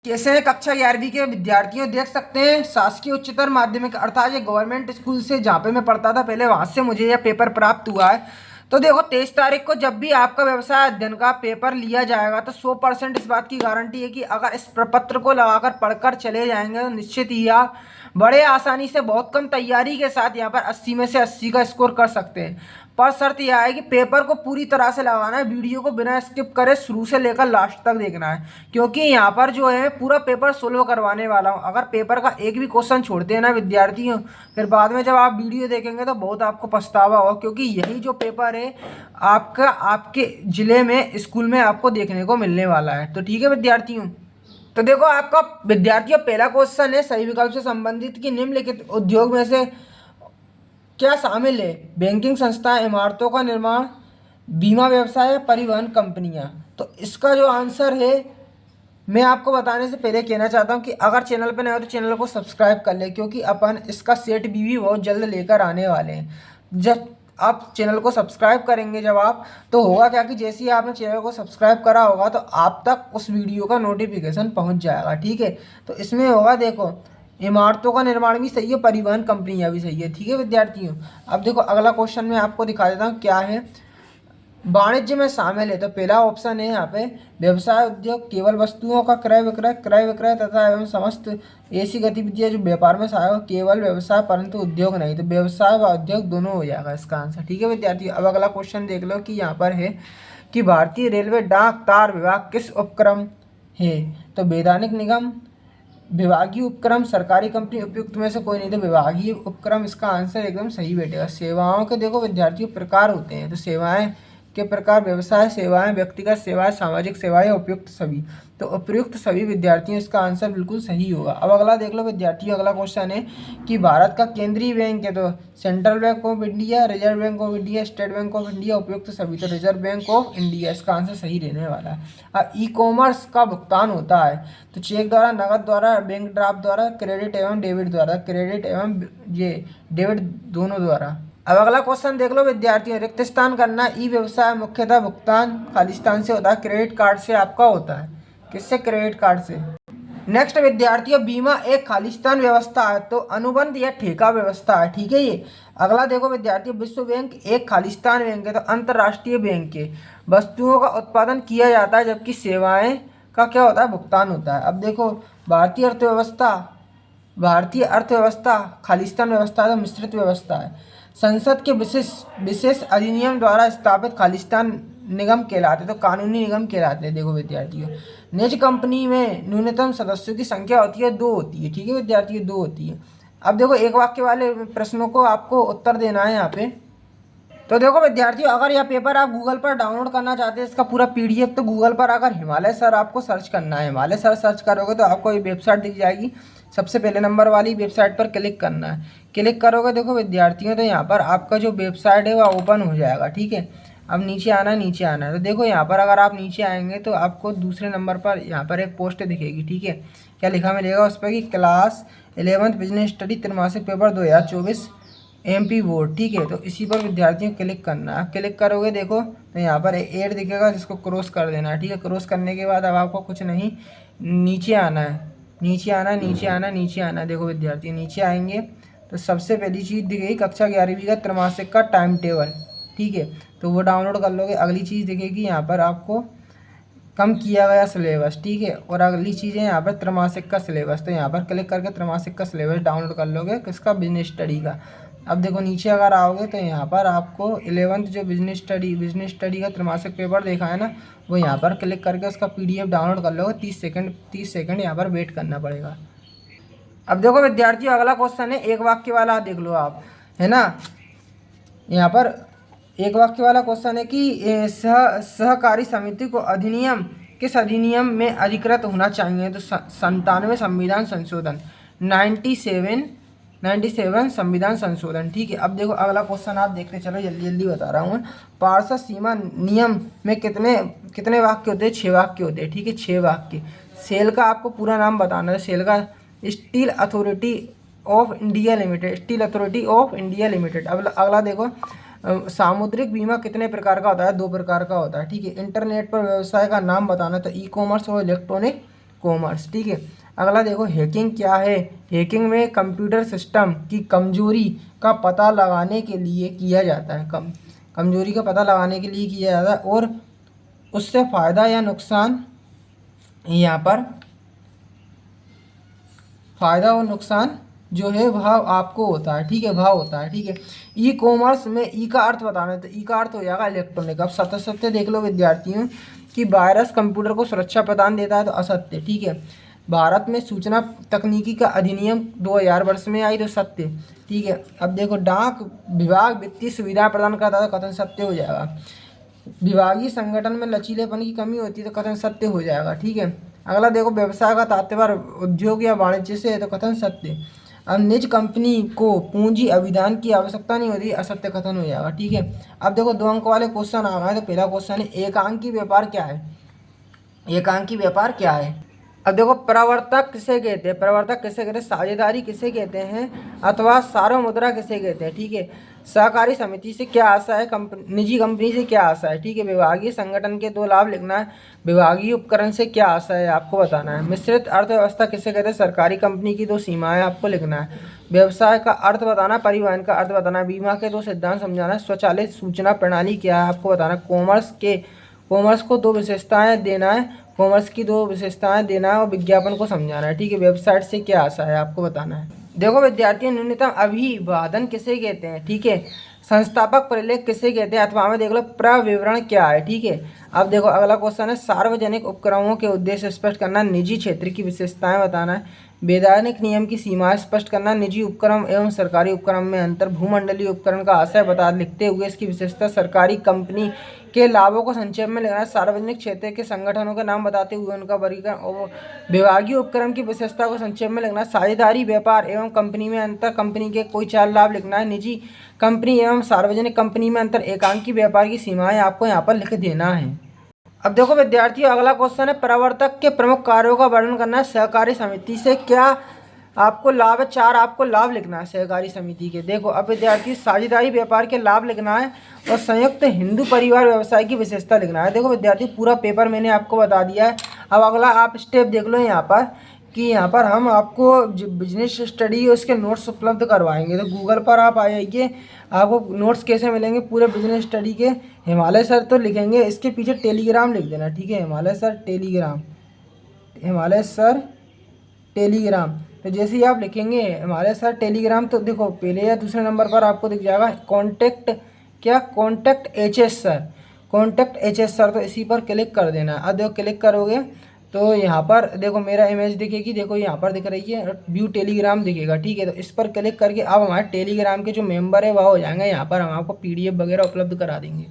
कैसे हैं कक्षा 11वीं के विद्यार्थियों। देख सकते हैं शासकीय उच्चतर माध्यमिक अर्थात ये गवर्नमेंट स्कूल से जहाँ पे मैं पढ़ता था पहले, वहाँ से मुझे यह पेपर प्राप्त हुआ है। तो देखो 23 तारीख को जब भी आपका व्यवसाय अध्ययन का पेपर लिया जाएगा तो 100% इस बात की गारंटी है कि अगर इस प्रपत्र को लगाकर पढ़कर चले जाएंगे तो निश्चित ही आप बड़े आसानी से बहुत कम तैयारी के साथ यहाँ पर 80 में से 80 का स्कोर कर सकते हैं। पर शर्त यह है कि पेपर को पूरी तरह से लगाना है, वीडियो को बिना स्किप करे शुरू से लेकर लास्ट तक देखना है, क्योंकि यहाँ पर जो है पूरा पेपर सोल्व करवाने वाला हूँ। अगर पेपर का एक भी क्वेश्चन छोड़ते हैं ना विद्यार्थियों, फिर बाद में जब आप वीडियो देखेंगे तो बहुत आपको पछतावा हो, क्योंकि यही जो पेपर है आपका आपके ज़िले में स्कूल में आपको देखने को मिलने वाला है। तो ठीक है विद्यार्थियों, तो देखो आपका विद्यार्थियों पहला क्वेश्चन है सही विकल्प से संबंधित कि निम्नलिखित उद्योग में से क्या शामिल है। बैंकिंग संस्थाएं, इमारतों का निर्माण, बीमा व्यवसाय, परिवहन कंपनियां। तो इसका जो आंसर है, मैं आपको बताने से पहले कहना चाहता हूं कि अगर चैनल पर नए हो तो चैनल को सब्सक्राइब कर ले, क्योंकि अपन इसका सेट भी बहुत जल्द लेकर आने वाले हैं। जब आप चैनल को सब्सक्राइब करेंगे जब आप, तो होगा क्या कि जैसे ही आपने चैनल को सब्सक्राइब करा होगा तो आप तक उस वीडियो का नोटिफिकेशन पहुंच जाएगा। ठीक है, तो इसमें होगा देखो इमारतों का निर्माण भी सही है, परिवहन कंपनियां भी सही है। ठीक है विद्यार्थियों, अब देखो अगला क्वेश्चन मैं आपको दिखा देता हूँ क्या है। वाणिज्य में शामिल है तो पहला ऑप्शन है यहाँ पे व्यवसाय उद्योग केवल वस्तुओं का क्रय विक्रय तथा एवं समस्त ऐसी गतिविधियां जो व्यापार में सहायक हो, केवल व्यवसाय परंतु उद्योग नहीं। तो व्यवसाय व उद्योग दोनों हो जाएगा इसका आंसर। ठीक है विद्यार्थियों, अब अगला क्वेश्चन देख लो कि यहाँ पर है कि भारतीय रेलवे डाक तार विभाग किस उपक्रम है। तो वैधानिक निगम, विभागीय उपक्रम, सरकारी कंपनी, उपयुक्त में से कोई नहीं। तो विभागीय उपक्रम इसका आंसर एकदम सही बैठेगा। सेवाओं के देखो विद्यार्थियों प्रकार होते हैं, तो सेवाएं के प्रकार व्यवसाय सेवाएं, व्यक्तिगत सेवाएं, सामाजिक सेवाएं, उपयुक्त सभी। तो उपयुक्त सभी विद्यार्थियों इसका आंसर बिल्कुल सही होगा। अब अगला देख लो विद्यार्थियों, अगला क्वेश्चन है कि भारत का केंद्रीय बैंक है तो central bank of India, reserve bank of India, state bank of India, उपयुक्त सभी। तो रिजर्व बैंक ऑफ इंडिया इसका आंसर सही रहने वाला है। अब ई कॉमर्स का भुगतान होता है तो चेक द्वारा, नकद द्वारा, बैंक ड्राफ्ट द्वारा, क्रेडिट एवं डेबिट द्वारा। क्रेडिट एवं ये डेबिट दोनों द्वारा। अब अगला क्वेश्चन देख लो विद्यार्थियों, रिक्त स्थान करना ई व्यवसाय मुख्यतः भुगतान खालिस्तान से होता है, क्रेडिट कार्ड से आपका होता है। किससे? क्रेडिट कार्ड से। नेक्स्ट विद्यार्थियों, बीमा एक खालिस्तान व्यवस्था है तो अनुबंध या ठेका व्यवस्था है। ठीक है ये। अगला देखो विद्यार्थियों, विश्व बैंक एक खालिस्तान बैंक है तो अंतर्राष्ट्रीय बैंक के वस्तुओं का उत्पादन किया जाता है जबकि सेवाएं का क्या होता है? भुगतान होता है। अब देखो भारतीय अर्थव्यवस्था खालिस्तान व्यवस्था है तो मिश्रित व्यवस्था है। संसद के विशेष विशेष अधिनियम द्वारा स्थापित खालिस्तान निगम कहलाते तो कानूनी निगम कहलाते हैं। देखो विद्यार्थियों, निजी कंपनी में न्यूनतम सदस्यों की संख्या होती है 2 होती है। ठीक है विद्यार्थियों, 2 होती है। अब देखो एक वाक्य वाले प्रश्नों को आपको उत्तर देना है यहाँ पे। तो देखो विद्यार्थियों, अगर यह पेपर आप गूगल पर डाउनलोड करना चाहते हैं इसका पूरा पीडीएफ, तो गूगल पर अगर हिमालय सर आपको सर्च करना है, हिमालय सर सर्च करोगे तो आपको ये वेबसाइट दिख जाएगी। सबसे पहले नंबर वाली वेबसाइट पर क्लिक करना है। क्लिक करोगे देखो विद्यार्थियों तो यहाँ पर आपका जो वेबसाइट है वह ओपन हो जाएगा। ठीक है, अब नीचे आना है, नीचे आना है। तो देखो यहाँ पर अगर आप नीचे आएंगे तो आपको दूसरे नंबर पर यहाँ पर एक पोस्ट दिखेगी। ठीक है, क्या लिखा मिलेगा उस पर कि क्लास 11th बिजनेस स्टडी त्रैमासिक पेपर 2024 MP बोर्ड। ठीक है, तो इसी पर विद्यार्थियों क्लिक करना है। क्लिक करोगे देखो तो यहाँ पर एड दिखेगा जिसको क्रॉस कर देना है। ठीक है, क्रॉस करने के बाद अब आपको कुछ नहीं, नीचे आना है, नीचे आना, नीचे आना, नीचे आना। देखो विद्यार्थी नीचे आएंगे तो सबसे पहली चीज़ दिखेगी कक्षा 11वीं का त्रैमासिक का टाइम टेबल। ठीक है, तो वो डाउनलोड कर लोगे। अगली चीज़ दिखेगी यहाँ पर आपको कम किया गया सिलेबस। ठीक है, और अगली चीज़ है यहाँ पर त्रैमासिक का सिलेबस। तो यहाँ पर क्लिक करके त्रैमासिक का सिलेबस डाउनलोड कर लोगे किसका? बिजनेस स्टडी का। अब देखो नीचे अगर आओगे तो यहाँ पर आपको 11th जो बिजनेस स्टडी का त्रैमासिक पेपर देखा है ना, वो यहाँ पर क्लिक करके उसका PDF डाउनलोड कर लोगे। 30 सेकंड यहाँ पर वेट करना पड़ेगा। अब देखो विद्यार्थियों, अगला क्वेश्चन है एक वाक्य वाला, देख लो आप, है ना। यहाँ पर एक वाक्य वाला क्वेश्चन है कि सहकारी समिति को अधिनियम किस अधिनियम में अधिकृत होना चाहिए। तो 97 संविधान संशोधन, 97 संविधान संशोधन। ठीक है, अब देखो अगला क्वेश्चन आप देखते चलो, जल्दी जल्दी बता रहा हूँ। पार्षद सीमा नियम में कितने वाक्य होते हैं? 6 वाक्य होते हैं। ठीक है, 6 वाक्य। सेल का आपको पूरा नाम बताना है। सेल का steel authority of India limited, steel authority of India limited. अब अगला देखो, सामुद्रिक बीमा कितने प्रकार का होता है? 2 प्रकार का होता है। ठीक है, इंटरनेट पर व्यवसाय का नाम बताना, तो ई कॉमर्स और इलेक्ट्रॉनिक कॉमर्स। ठीक है, अगला देखो हैकिंग क्या है। हैकिंग में कंप्यूटर सिस्टम की कमजोरी का पता लगाने के लिए किया जाता है। कमजोरी का पता लगाने के लिए किया जाता है और उससे फ़ायदा या नुकसान, यहाँ पर फ़ायदा और नुकसान जो है वह आपको होता है। ठीक है, भाव होता है। ठीक है, ई कॉमर्स में ई का अर्थ बताना है तो ई का अर्थ हो जाएगा इलेक्ट्रॉनिक। अब सत्य सत्य देख लो विद्यार्थियों कि वायरस कंप्यूटर को सुरक्षा प्रदान देता है तो असत्य। ठीक है, भारत में सूचना तकनीकी का अधिनियम 2000 वर्ष में आई तो सत्य। ठीक है, अब देखो डाक विभाग वित्तीय सुविधा प्रदान करता है तो कथन सत्य हो जाएगा। विभागीय संगठन में लचीलेपन की कमी होती है तो कथन सत्य हो जाएगा। ठीक है, अगला देखो व्यवसाय का तात्पर्य उद्योग या वाणिज्य से है तो कथन सत्य। अब निज कंपनी को पूंजी अभिधान की आवश्यकता नहीं होती, असत्य कथन हो जाएगा। ठीक है, अब देखो 2 अंक वाले क्वेश्चन आ गए तो पहला क्वेश्चन है एकांकी व्यापार क्या है। एकांकी व्यापार क्या है। अब देखो प्रवर्तक किसे कहते हैं, प्रवर्तक किसे कहते हैं, साझेदारी किसे कहते हैं अथवा सार्वमुद्रा किसे कहते हैं। ठीक है, सहकारी समिति से क्या आशा है, निजी कंपनी से क्या आशा है। ठीक है, विभागीय संगठन के 2 लाभ लिखना है, विभागीय उपकरण से क्या आशा है आपको बताना है। मिश्रित अर्थव्यवस्था किसे कहते हैं, सरकारी कंपनी की 2 सीमाएं आपको लिखना है। व्यवसाय का अर्थ बताना, परिवहन का अर्थ बताना, बीमा के 2 सिद्धांत समझाना है, स्वचालित सूचना प्रणाली क्या है आपको बताना। कॉमर्स को 2 विशेषताएं देना है, कॉमर्स की 2 विशेषताएं देना है और विज्ञापन को समझाना है। ठीक है, वेबसाइट से क्या आशा है आपको बताना है। देखो विद्यार्थियों न्यूनतम अभिवादन किसे कहते हैं। ठीक है, संस्थापक प्रलेख किसे कहते हैं अथवा हमें देख लो प्रविवरण क्या है। ठीक है, अब देखो अगला क्वेश्चन है सार्वजनिक उपक्रमों के उद्देश्य स्पष्ट करना, निजी क्षेत्र की विशेषताएं बताना है, वैधानिक नियम की सीमाएं स्पष्ट करना, निजी उपक्रम एवं सरकारी उपक्रम में अंतर, भूमंडलीय उपकरण का आशय बता लिखते हुए इसकी विशेषता, सरकारी कंपनी के लाभों को संक्षेप में लिखना है, सार्वजनिक क्षेत्र के संगठनों के नाम बताते हुए उनका वर्गीकरण और विभागीय उपक्रम की विशेषता को संक्षेप में लिखना है, साझेदारी व्यापार एवं कंपनी में अंतर, कंपनी के कोई 4 लाभ लिखना है, निजी कंपनी एवं सार्वजनिक कंपनी में अंतर, एकांकी व्यापार की सीमाएं आपको यहाँ पर लिख देना है। अब देखो विद्यार्थियों अगला क्वेश्चन है प्रवर्तक के प्रमुख कार्यों का वर्णन करना है, सहकारी समिति से क्या आपको लाभ है, 4 आपको लाभ लिखना है सहकारी समिति के। देखो अब विद्यार्थी साझेदारी व्यापार के लाभ लिखना है और संयुक्त हिंदू परिवार व्यवसाय की विशेषता लिखना है। देखो विद्यार्थी पूरा पेपर मैंने आपको बता दिया है। अब अगला आप स्टेप देख लो यहाँ पर कि यहाँ पर हम आपको जो बिजनेस स्टडी है उसके नोट्स उपलब्ध करवाएंगे। तो गूगल पर आप आ जाइए, आपको नोट्स कैसे मिलेंगे पूरे बिजनेस स्टडी के। हिमालय सर तो लिखेंगे, इसके पीछे टेलीग्राम लिख देना। ठीक है, Himalaya sir Telegram, Himalaya sir Telegram. तो जैसे ही आप लिखेंगे हिमालय सर टेलीग्राम तो देखो पहले या दूसरे नंबर पर आपको दिख जाएगा contact HS sir, contact HS sir. तो इसी पर क्लिक कर देना। अब देखो क्लिक करोगे तो यहाँ पर देखो मेरा इमेज दिखेगी, देखो यहाँ पर दिख रही है व्यू टेलीग्राम दिखेगा। ठीक है, तो इस पर क्लिक करके अब हमारे टेलीग्राम के जो मेंबर है वह हो जाएंगे। यहाँ पर हम आपको PDF वगैरह उपलब्ध करा देंगे।